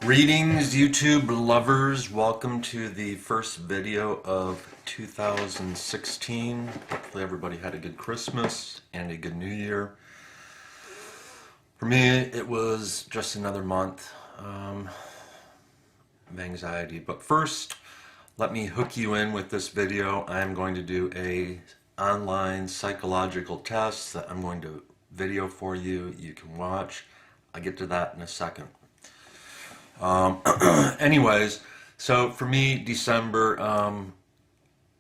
Greetings, YouTube lovers. Welcome to the first video of 2016. Hopefully everybody had a good Christmas and a good New Year. For me, it was just another month of anxiety. But first, let me hook you in with this video. I am going to do a online psychological test that I'm going to video for you. You can watch. I'll get to that in a second. Anyways, so for me, December,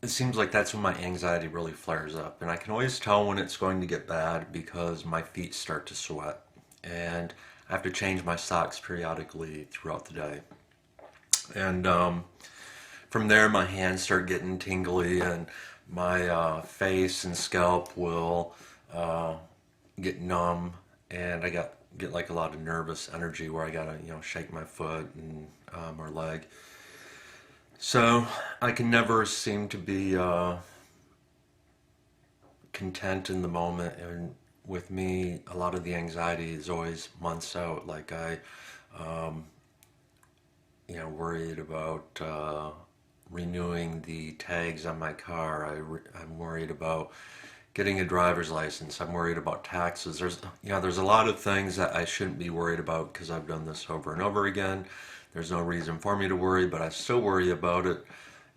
it seems like that's when my anxiety really flares up. And I can always tell when it's going to get bad because my feet start to sweat. And I have to change my socks periodically throughout the day. And from there, my hands start getting tingly and my face and scalp will get numb. And I get like a lot of nervous energy where I gotta shake my foot and or leg. So I can never seem to be content in the moment, and with me a lot of the anxiety is always months out. Like I worried about renewing the tags on my car. I'm worried about getting a driver's license. I'm worried about taxes. There's a lot of things that I shouldn't be worried about because I've done this over and over again. There's no reason for me to worry, but I still worry about it.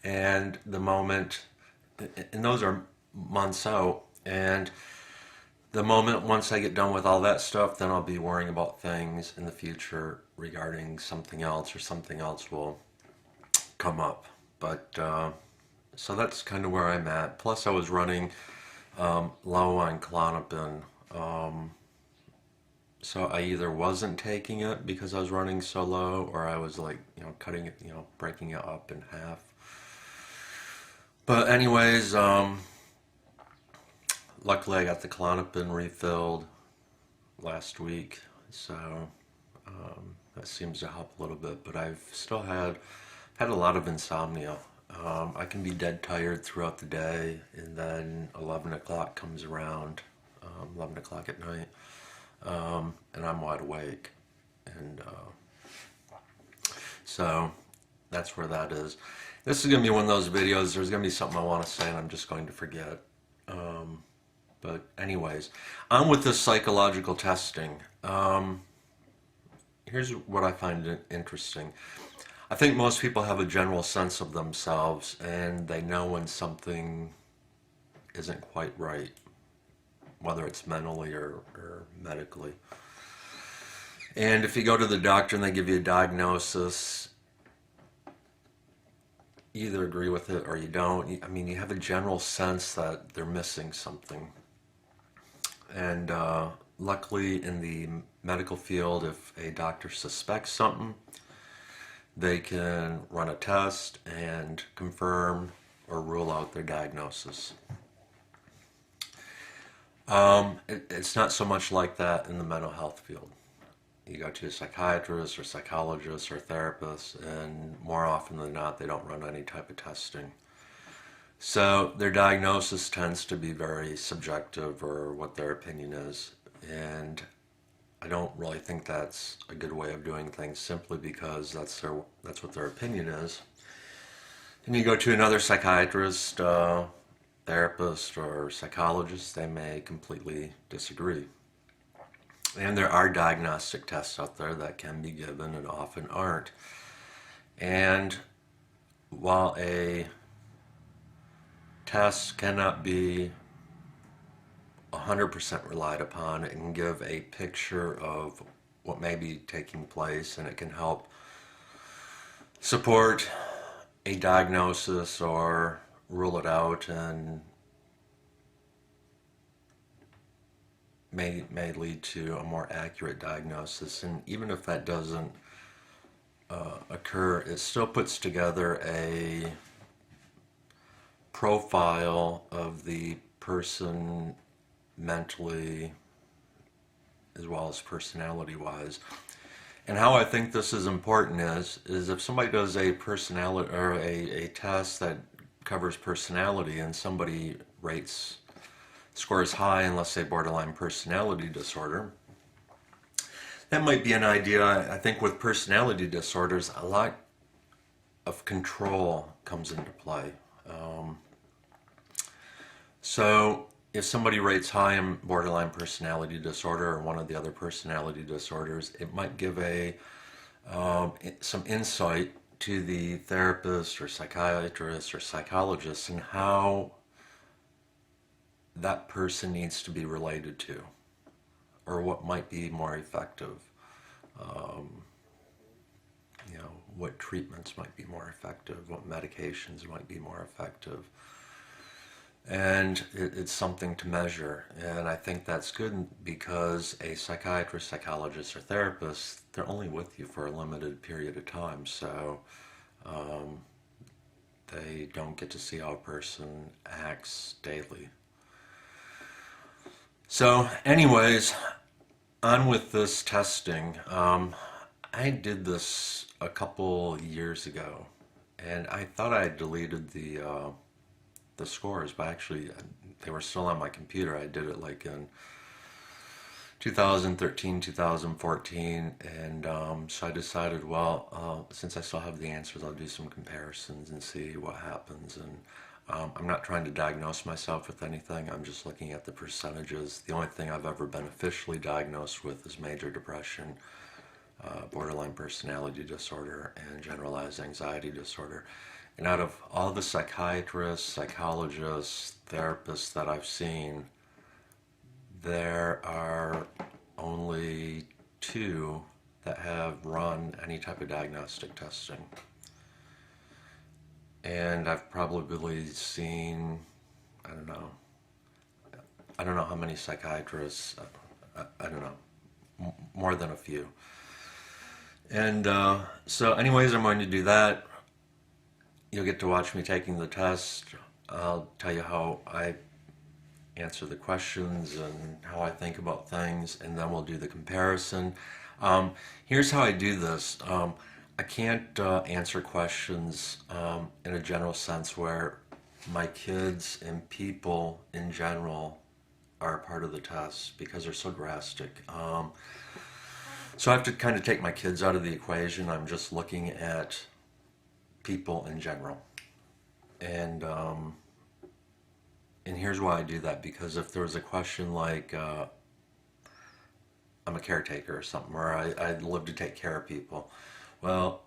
And those are months out. And the moment once I get done with all that stuff, then I'll be worrying about things in the future regarding something else, or something else will come up. But so that's kind of where I'm at. Plus I was running low on Klonopin, so I either wasn't taking it because I was running so low, or I was like, cutting it, breaking it up in half. But anyways, luckily I got the Klonopin refilled last week, so that seems to help a little bit. But I've still had a lot of insomnia. I can be dead tired throughout the day, and then 11 o'clock comes around, 11 o'clock at night, and I'm wide awake. And so that's where that is. This is going to be one of those videos, there's going to be something I want to say and I'm just going to forget. But anyways, on with this psychological testing. Here's what I find interesting. I think most people have a general sense of themselves, and they know when something isn't quite right, whether it's mentally or medically. And if you go to the doctor and they give you a diagnosis, you either agree with it or you don't. I mean, you have a general sense that they're missing something. And luckily in the medical field, if a doctor suspects something, they can run a test and confirm or rule out their diagnosis. It's not so much like that in the mental health field. You go to a psychiatrist or psychologist or therapist, and more often than not, they don't run any type of testing. So their diagnosis tends to be very subjective, or what their opinion is. And I don't really think that's a good way of doing things, simply because that's what their opinion is. And you go to another psychiatrist, therapist, or psychologist, they may completely disagree. And there are diagnostic tests out there that can be given and often aren't. And while a test cannot be 100% relied upon, it can give a picture of what may be taking place, and it can help support a diagnosis or rule it out, and may lead to a more accurate diagnosis. And even if that doesn't occur, it still puts together a profile of the person mentally as well as personality wise. And how I think this is important is if somebody does a personality or a test that covers personality, and somebody scores high in, let's say, borderline personality disorder, That might be an idea. I think with personality disorders, a lot of control comes into play. Um, so if somebody rates high in borderline personality disorder or one of the other personality disorders, it might give some insight to the therapist or psychiatrist or psychologist and how that person needs to be related to, or what might be more effective. Um, what treatments might be more effective, what medications might be more effective. And it's something to measure. And I think that's good because a psychiatrist, psychologist, or therapist, they're only with you for a limited period of time. So um, they don't get to see how a person acts daily. So, anyways, on with this testing. I did this a couple years ago, and I thought I had deleted the scores, but actually they were still on my computer. I did it like in 2013, 2014, and so I decided, well, since I still have the answers, I'll do some comparisons and see what happens. And I'm not trying to diagnose myself with anything. I'm just looking at the percentages. The only thing I've ever been officially diagnosed with is major depression, borderline personality disorder, and generalized anxiety disorder. And out of all the psychiatrists, psychologists, therapists that I've seen, there are only two that have run any type of diagnostic testing. And I've probably seen, I don't know, how many psychiatrists, I don't know, more than a few. And so anyways, I'm going to do that. You'll get to watch me taking the test. I'll tell you how I answer the questions and how I think about things, and then we'll do the comparison. Here's how I do this. I can't answer questions in a general sense where my kids and people in general are a part of the test because they're so drastic. So I have to kind of take my kids out of the equation. I'm just looking at people in general. And here's why I do that, because if there was a question like, I'm a caretaker or something, or I live to take care of people. Well,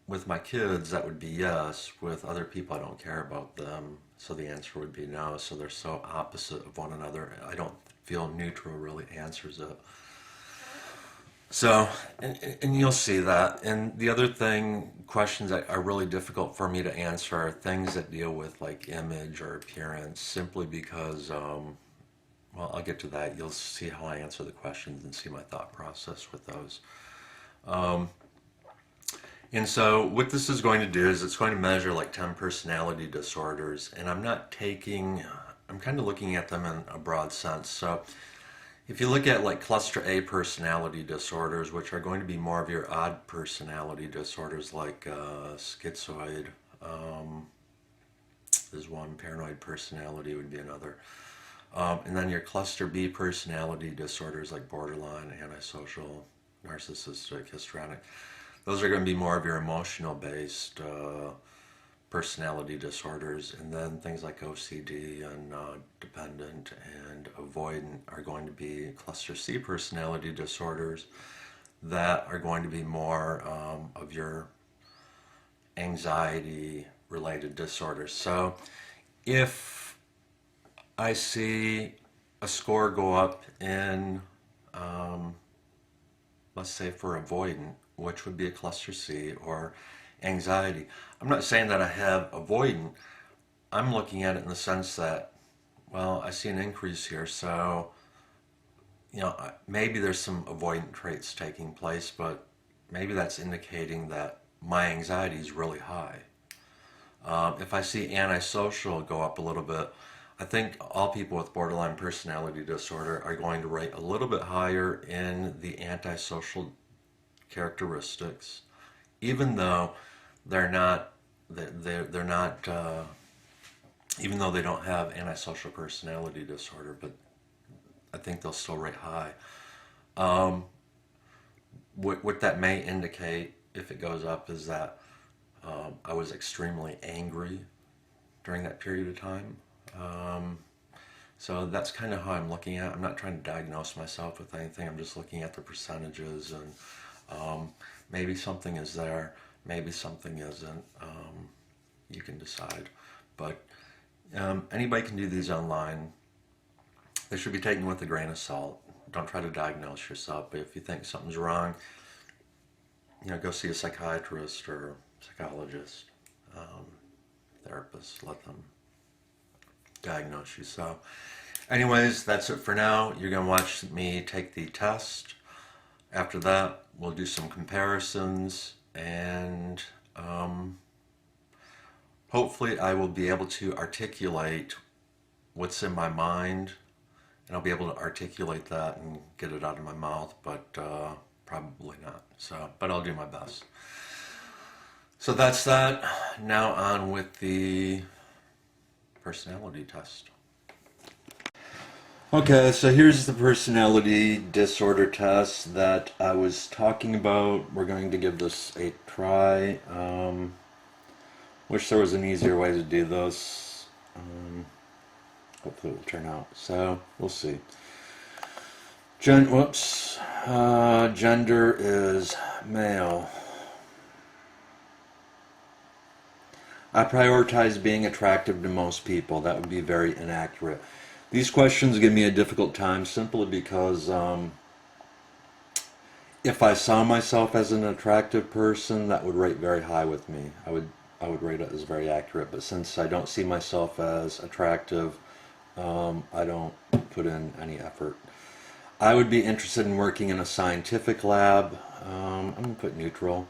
with my kids, that would be yes. With other people, I don't care about them. So the answer would be no. So they're so opposite of one another. I don't feel neutral really answers it. So, and you'll see that. And the other thing, questions that are really difficult for me to answer are things that deal with like image or appearance, simply because, well, I'll get to that. You'll see how I answer the questions and see my thought process with those. And so what this is going to do is it's going to measure like 10 personality disorders, and I'm kind of looking at them in a broad sense. So if you look at like cluster A personality disorders, which are going to be more of your odd personality disorders like schizoid, is one, paranoid personality would be another. And then your cluster B personality disorders like borderline, antisocial, narcissistic, histrionic. Those are going to be more of your emotional based personality disorders. And then things like OCD and dependent and avoidant are going to be cluster C personality disorders that are going to be more of your anxiety related disorders. So if I see a score go up in, let's say for avoidant, which would be a cluster C, or anxiety, I'm not saying that I have avoidant. I'm looking at it in the sense that, well, I see an increase here, so maybe there's some avoidant traits taking place, but maybe that's indicating that my anxiety is really high. If I see antisocial go up a little bit, I think all people with borderline personality disorder are going to rate a little bit higher in the antisocial characteristics, even though they're not, even though they don't have antisocial personality disorder, but I think they'll still rate high. Um, what that may indicate, if it goes up, is that I was extremely angry during that period of time. Um, so that's kind of how I'm looking at it. I'm not trying to diagnose myself with anything. I'm just looking at the percentages, and maybe something is there, maybe something isn't. You can decide. But anybody can do these online. They should be taken with a grain of salt. Don't try to diagnose yourself. But if you think something's wrong, go see a psychiatrist or psychologist, therapist. Let them diagnose you. So, anyways, that's it for now. You're gonna watch me take the test. After that, we'll do some comparisons, and hopefully, I will be able to articulate what's in my mind, and I'll be able to articulate that and get it out of my mouth. But probably not. So, but I'll do my best. So that's that. Now on with the personality test. Okay, so here's the personality disorder test that I was talking about. We're going to give this a try. Wish there was an easier way to do this. Hopefully it will turn out. So, we'll see. Gender is male. I prioritize being attractive to most people. That would be very inaccurate. These questions give me a difficult time simply because if I saw myself as an attractive person, that would rate very high with me. I would rate it as very accurate. But since I don't see myself as attractive, I don't put in any effort. I would be interested in working in a scientific lab. I'm going to put neutral.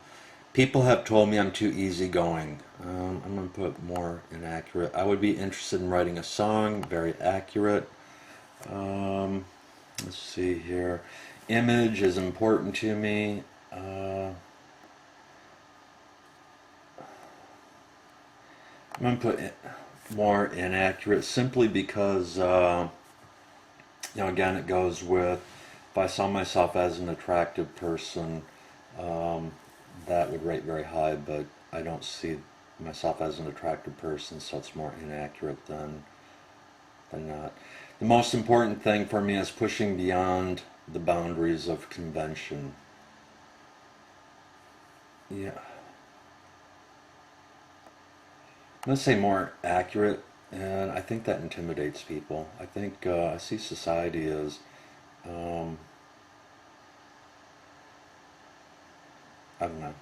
People have told me I'm too easygoing. I'm going to put more inaccurate. I would be interested in writing a song. Very accurate. Let's see here. Image is important to me. I'm going to put more inaccurate simply because, again, it goes with if I saw myself as an attractive person, that would rate very high, but I don't see myself as an attractive person, so it's more inaccurate than not. The most important thing for me is pushing beyond the boundaries of convention. Yeah. I'm going to say more accurate, and I think that intimidates people. I think I see society as I don't know.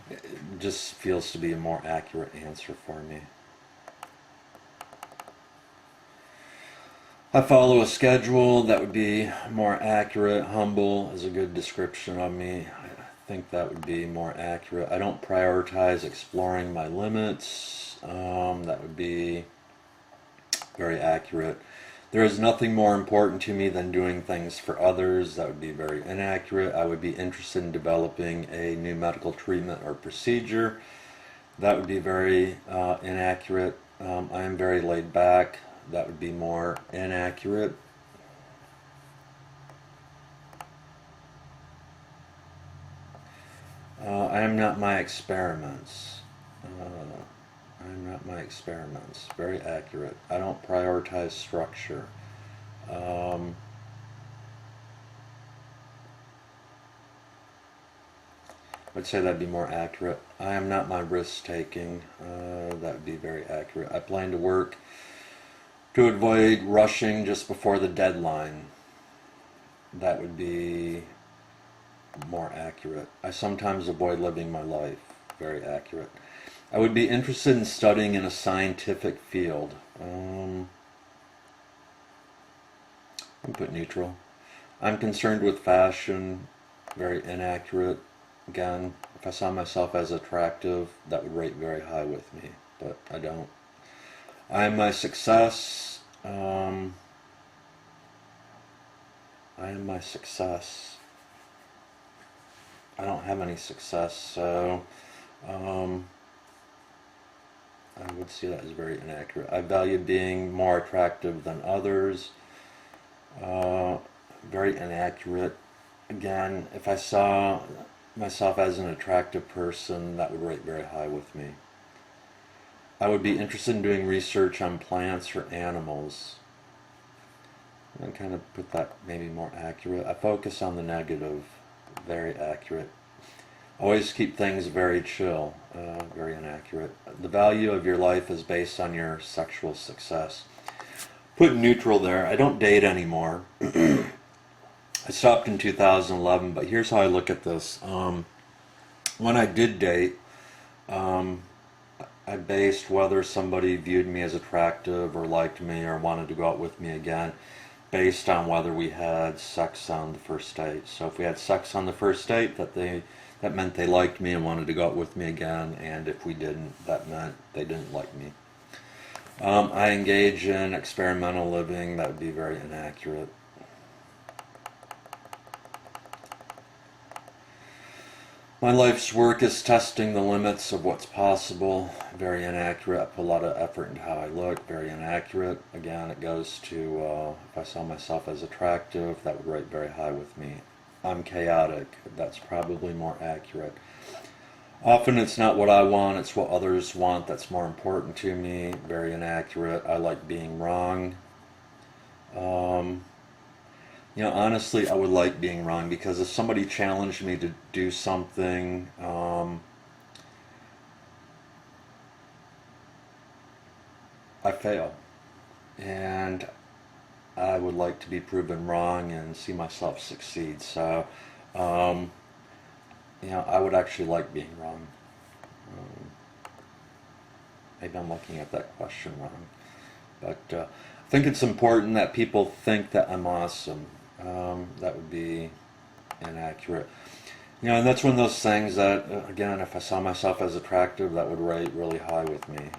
It just feels to be a more accurate answer for me. I follow a schedule. That would be more accurate. Humble is a good description of me. I think that would be more accurate. I don't prioritize exploring my limits. That would be very accurate. There is nothing more important to me than doing things for others. That would be very inaccurate. I would be interested in developing a new medical treatment or procedure. That would be very inaccurate. I am very laid back. That would be more inaccurate. I am not my experiments. I am not my experiments. Very accurate. I don't prioritize structure. I'd say that'd be more accurate. I am not my risk-taking. That would be very accurate. I plan to work to avoid rushing just before the deadline. That would be more accurate. I sometimes avoid living my life. Very accurate. I would be interested in studying in a scientific field. I'll put neutral. I'm concerned with fashion. Very inaccurate. Again, if I saw myself as attractive, that would rate very high with me, but I don't. I am my success. I am my success. I don't have any success, so I would see that as very inaccurate. I value being more attractive than others. Very inaccurate. Again, if I saw myself as an attractive person, that would rate very high with me. I would be interested in doing research on plants or animals. I kind of put that maybe more accurate. I focus on the negative, very accurate. Always keep things very chill, very inaccurate. The value of your life is based on your sexual success. Put neutral there. I don't date anymore. I stopped in 2011, but here's how I look at this. When I did date, I based whether somebody viewed me as attractive or liked me or wanted to go out with me again based on whether we had sex on the first date. So if we had sex on the first date, that meant they liked me and wanted to go out with me again, and if we didn't, that meant they didn't like me. I engage in experimental living. That would be very inaccurate. My life's work is testing the limits of what's possible. Very inaccurate. I put a lot of effort into how I look. Very inaccurate. Again, it goes to if I saw myself as attractive, that would rate very high with me. I'm chaotic. That's probably more accurate. Often it's not what I want, it's what others want that's more important to me. Very inaccurate. I like being wrong. Honestly, I would like being wrong, because if somebody challenged me to do something, I fail. And I would like to be proven wrong and see myself succeed. So, I would actually like being wrong. Um, Maybe I'm looking at that question wrong. But I think it's important that people think that I'm awesome. That would be inaccurate. And that's one of those things that, again, if I saw myself as attractive, that would rate really high with me.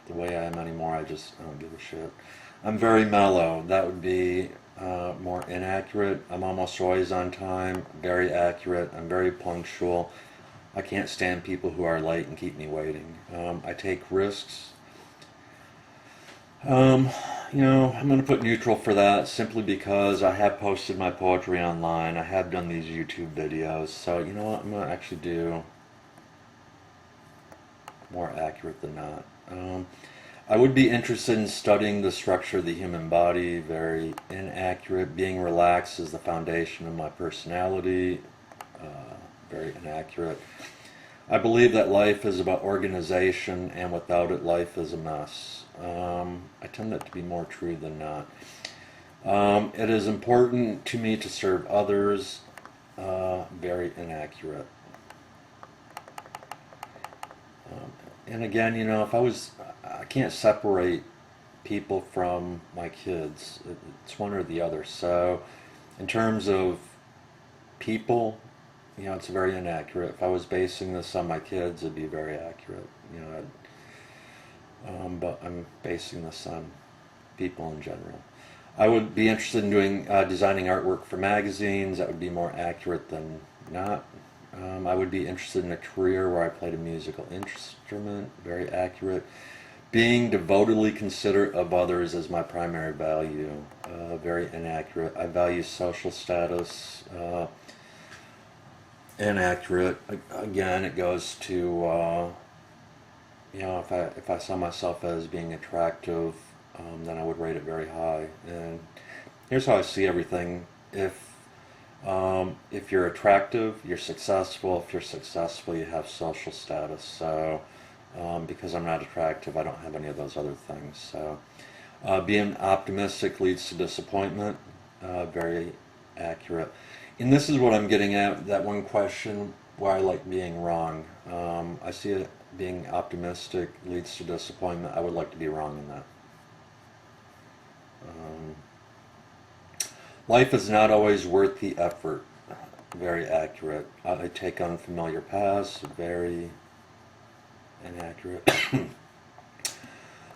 The way I am anymore, I don't give a shit. I'm very mellow. That would be more inaccurate. I'm almost always on time. Very accurate. I'm very punctual. I can't stand people who are late and keep me waiting. I take risks. I'm going to put neutral for that, simply because I have posted my poetry online. I have done these YouTube videos. So, you know what? I'm going to actually do more accurate than not. I would be interested in studying the structure of the human body. Very inaccurate. Being relaxed is the foundation of my personality. Very inaccurate. I believe that life is about organization, and without it, life is a mess. I tend that to be more true than not. It is important to me to serve others. Very inaccurate. And again, I can't separate people from my kids. It's one or the other. So, in terms of people, it's very inaccurate. If I was basing this on my kids, it'd be very accurate. But I'm basing this on people in general. I would be interested in doing designing artwork for magazines. That would be more accurate than not. I would be interested in a career where I played a musical instrument. Very accurate. Being devotedly considerate of others is my primary value. Very inaccurate. I value social status. Inaccurate. Again, it goes to if I saw myself as being attractive, then I would rate it very high. And here's how I see everything. If you're attractive, you're successful. If you're successful, you have social status. So because I'm not attractive, I don't have any of those other things. So being optimistic leads to disappointment. Very accurate. And this is what I'm getting at, that one question where I like being wrong. I see it being optimistic leads to disappointment. I would like to be wrong in that. Life is not always worth the effort. Very accurate. I take unfamiliar paths. Very inaccurate.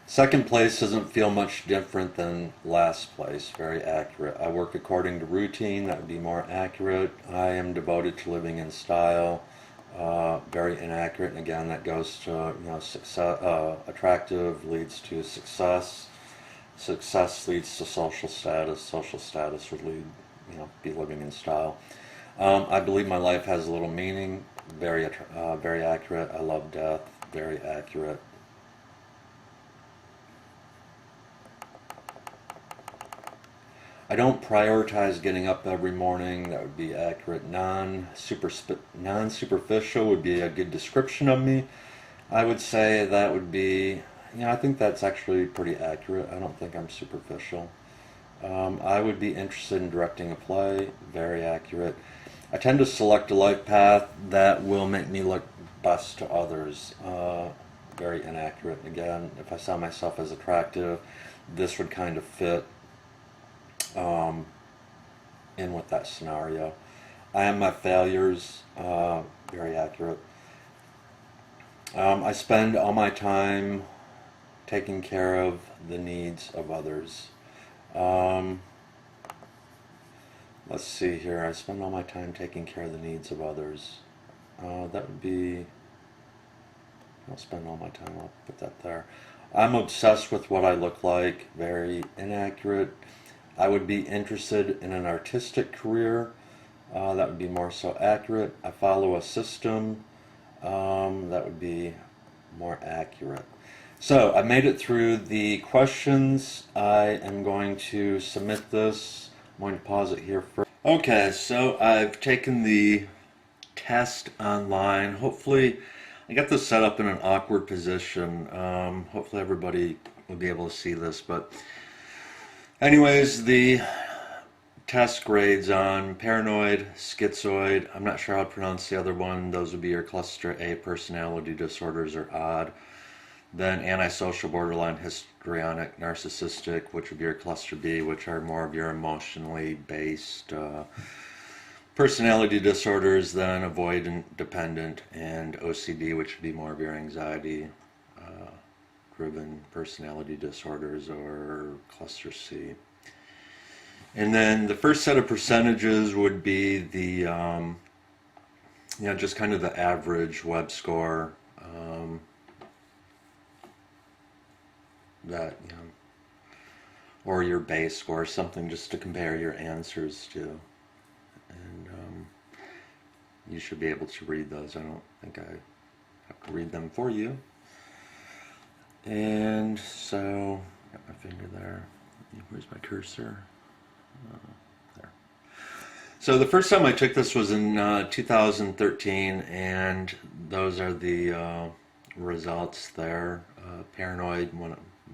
Second place doesn't feel much different than last place. Very accurate. I work according to routine. That would be more accurate. I am devoted to living in style. Very inaccurate. And again, that goes to success. Attractive leads to success. Success leads to social status. Social status would lead be living in style. I believe my life has a little meaning. Very accurate. I love death. Very accurate. I don't prioritize getting up every morning. That would be accurate. Non-superficial would be a good description of me. I would say that would be, I think that's actually pretty accurate. I don't think I'm superficial. I would be interested in directing a play. Very accurate. I tend to select a life path that will make me look best to others. Very inaccurate. Again, if I saw myself as attractive, this would kind of fit in with that scenario. I am my failures. Very accurate. I spend all my time taking care of the needs of others. Let's see here. I spend all my time taking care of the needs of others. That would be... I'll spend all my time. I'll put that there. I'm obsessed with what I look like. Very inaccurate. I would be interested in an artistic career. That would be more so accurate. I follow a system. That would be more accurate. So I made it through the questions. I am going to submit this. I'm going to pause it here first. Okay, so I've taken the test online. Hopefully, I got this set up in an awkward position. Hopefully everybody will be able to see this, but anyways, the test grades on paranoid, schizoid, I'm not sure how to pronounce the other one. Those would be your cluster A personality disorders or odd. Then antisocial, borderline, histrionic, narcissistic, which would be your cluster B, which are more of your emotionally based personality disorders. Then avoidant, dependent, and OCD, which would be more of your anxiety driven personality disorders, or cluster C. And then the first set of percentages would be the just kind of the average web score that or your base score, something just to compare your answers to. And you should be able to read those. I don't think I have to read them for you. And so, got my finger there. Where's my cursor? There. So the first time I took this was in 2013, and those are the results there. Paranoid,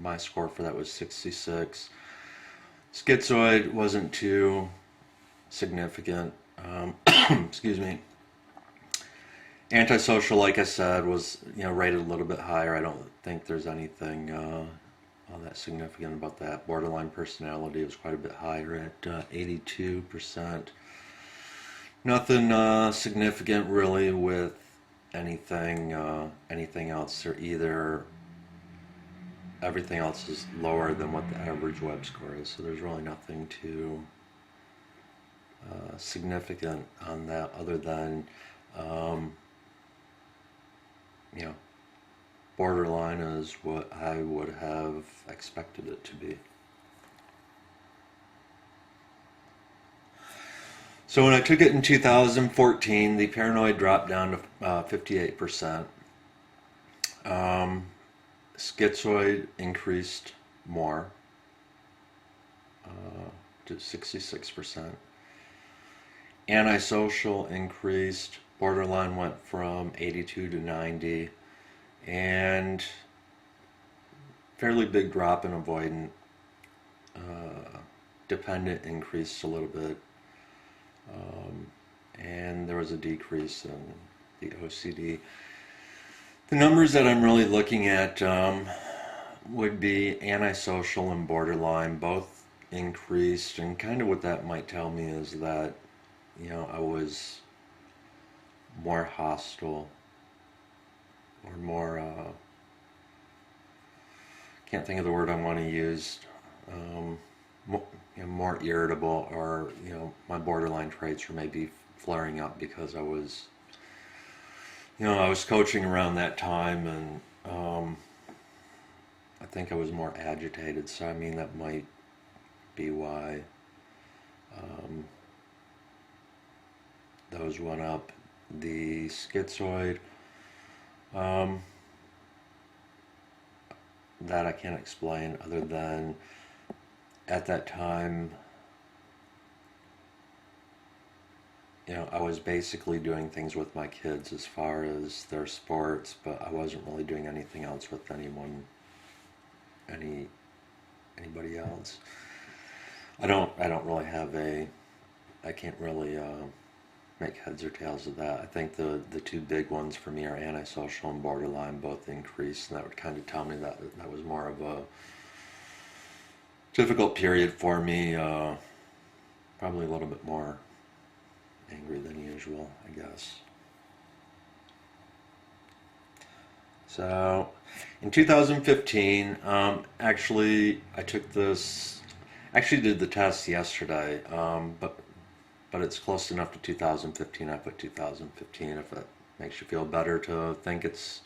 my score for that was 66. Schizoid wasn't too significant. Excuse me. Antisocial, like I said, was rated a little bit higher. I don't think there's anything all that significant about that. Borderline personality was quite a bit higher at 82%. Nothing significant really with anything else. Or either everything else is lower than what the average web score is. So there's really nothing too significant on that, other than borderline is what I would have expected it to be. So when I took it in 2014, the paranoid dropped down to 58%. Schizoid increased more to 66%. Antisocial increased. Borderline went from 82 to 90. And fairly big drop in avoidant. Dependent increased a little bit. And there was a decrease in the OCD. The numbers that I'm really looking at would be antisocial and borderline. Both increased, and kind of what that might tell me is that I was more hostile, or more can't think of the word I want to use, more irritable, or my borderline traits were maybe flaring up because I was coaching around that time, and I think I was more agitated, so that might be why those went up. The schizoid, um, that I can't explain other than at that time, I was basically doing things with my kids as far as their sports, but I wasn't really doing anything else with anybody else. I don't really have I can't really make heads or tails of that. I think the two big ones for me are antisocial and borderline, both increased, and that would kind of tell me that was more of a difficult period for me. Probably a little bit more angry than usual, I guess. So, in 2015, actually, I took this. Actually, did the test yesterday, but it's close enough to 2015. I put 2015 if it makes you feel better to think it's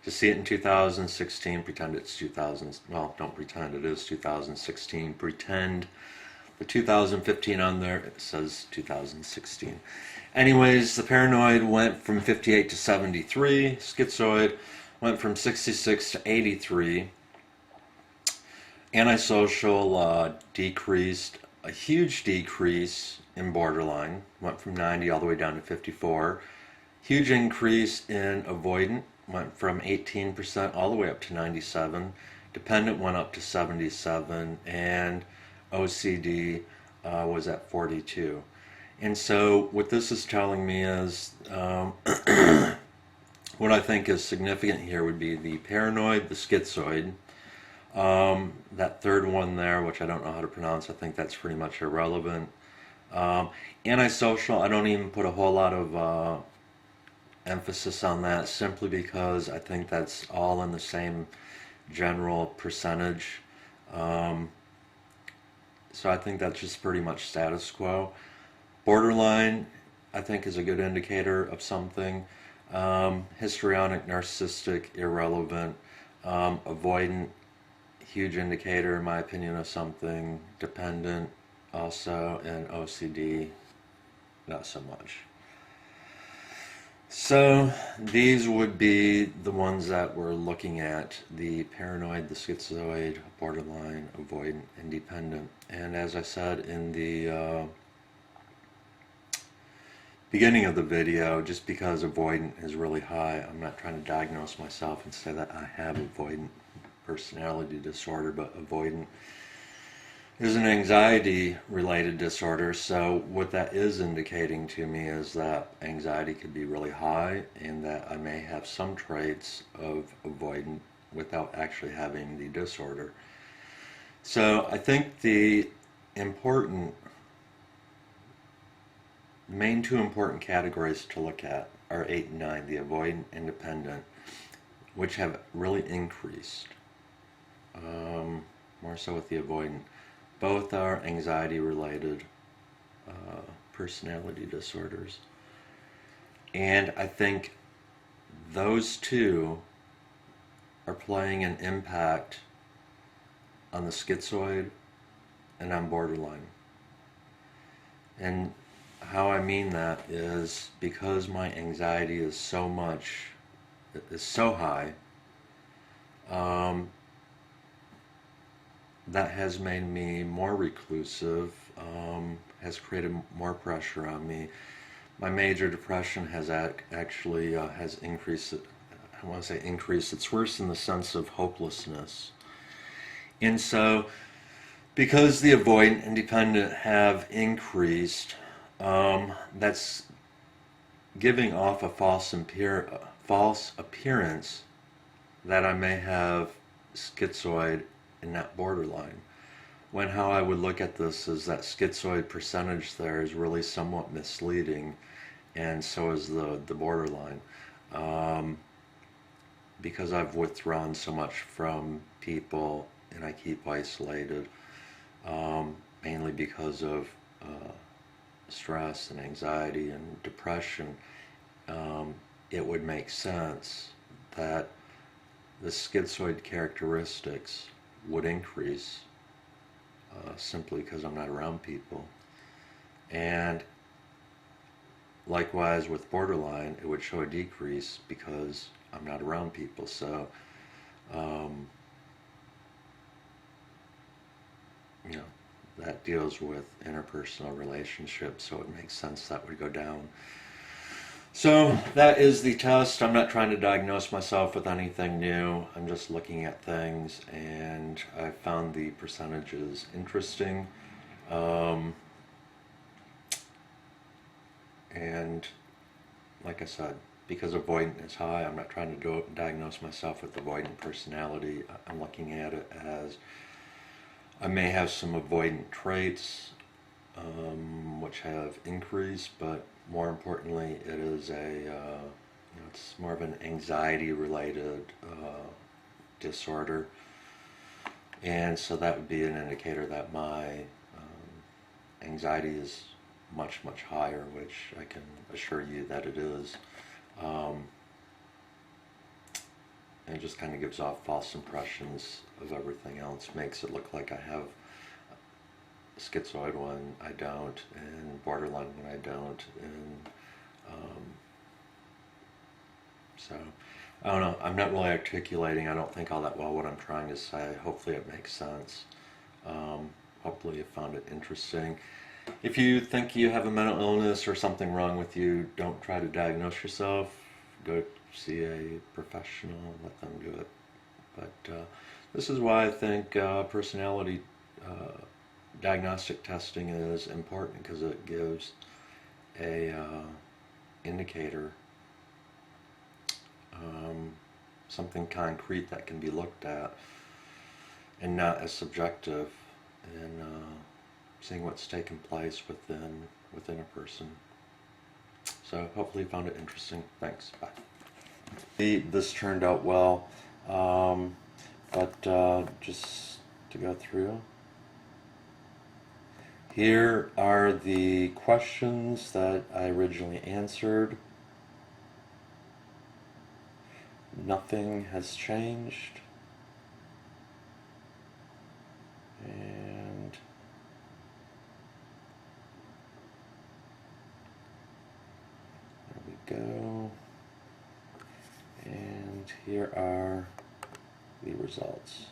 to see it in 2016. Pretend it's 2000. Well, don't pretend it is 2016. Pretend the 2015 on there, it says 2016. Anyways, the paranoid went from 58 to 73. Schizoid went from 66 to 83. Antisocial decreased, a huge decrease in borderline, went from 90 all the way down to 54. Huge increase in avoidant, went from 18% all the way up to 97. Dependent went up to 77, and OCD was at 42. And so what this is telling me is what I think is significant here would be the paranoid, the schizoid. That third one there, which I don't know how to pronounce, I think that's pretty much irrelevant. Antisocial, I don't even put a whole lot of emphasis on that, simply because I think that's all in the same general percentage. So I think that's just pretty much status quo. Borderline, I think, is a good indicator of something. Histrionic, narcissistic, irrelevant. Avoidant, huge indicator, in my opinion, of something. Dependent, also, and OCD, not so much. So these would be the ones that we're looking at: the paranoid, the schizoid, borderline, avoidant, and dependent. And as I said in the beginning of the video, just because avoidant is really high, I'm not trying to diagnose myself and say that I have avoidant personality disorder, but avoidant is an anxiety-related disorder. So what that is indicating to me is that anxiety could be really high, and that I may have some traits of avoidant without actually having the disorder. So I think the main two important categories to look at are 8 and 9, the avoidant and dependent, which have really increased. More so with the avoidant. Both are anxiety-related personality disorders. And I think those two are playing an impact on the schizoid and on borderline. And how I mean that is because my anxiety is so high, that has made me more reclusive, has created more pressure on me. My major depression has actually has increased. I want to say increased. It's worse in the sense of hopelessness. And so, because the avoidant and dependent have increased, that's giving off a false appearance that I may have schizoid and not borderline. When how I would look at this is that schizoid percentage there is really somewhat misleading, and so is the borderline. Because I've withdrawn so much from people and I keep isolated, mainly because of stress and anxiety and depression, it would make sense that the schizoid characteristics would increase simply because I'm not around people. And Likewise with borderline, it would show a decrease because I'm not around people. So, um, you know, that deals with interpersonal relationships, so it makes sense that would go down. So that is the test. I'm not trying to diagnose myself with anything new. I'm just looking at things, and I found the percentages interesting. Um, and like I said, because avoidant is high, I'm not trying to diagnose myself with avoidant personality. I'm looking at it as I may have some avoidant traits, which have increased, but more importantly, it is it's more of an anxiety-related disorder, and so that would be an indicator that my anxiety is much, much higher, which I can assure you that it is. Um, and it just kind of gives off false impressions of everything else, makes it look like I have schizoid when I don't, and borderline when I don't, and um, so I don't know. I'm not really articulating, I don't think, all that well what I'm trying to say. Hopefully it makes sense. Hopefully you found it interesting. If you think you have a mental illness or something wrong with you, don't try to diagnose yourself. Go see a professional, let them do it. But this is why I think personality diagnostic testing is important, because it gives a indicator, something concrete that can be looked at, and not as subjective in seeing what's taking place within a person. So hopefully you found it interesting. Thanks. Bye. This turned out well, but just to go through. Here are the questions that I originally answered. Nothing has changed. And there we go. And here are the results.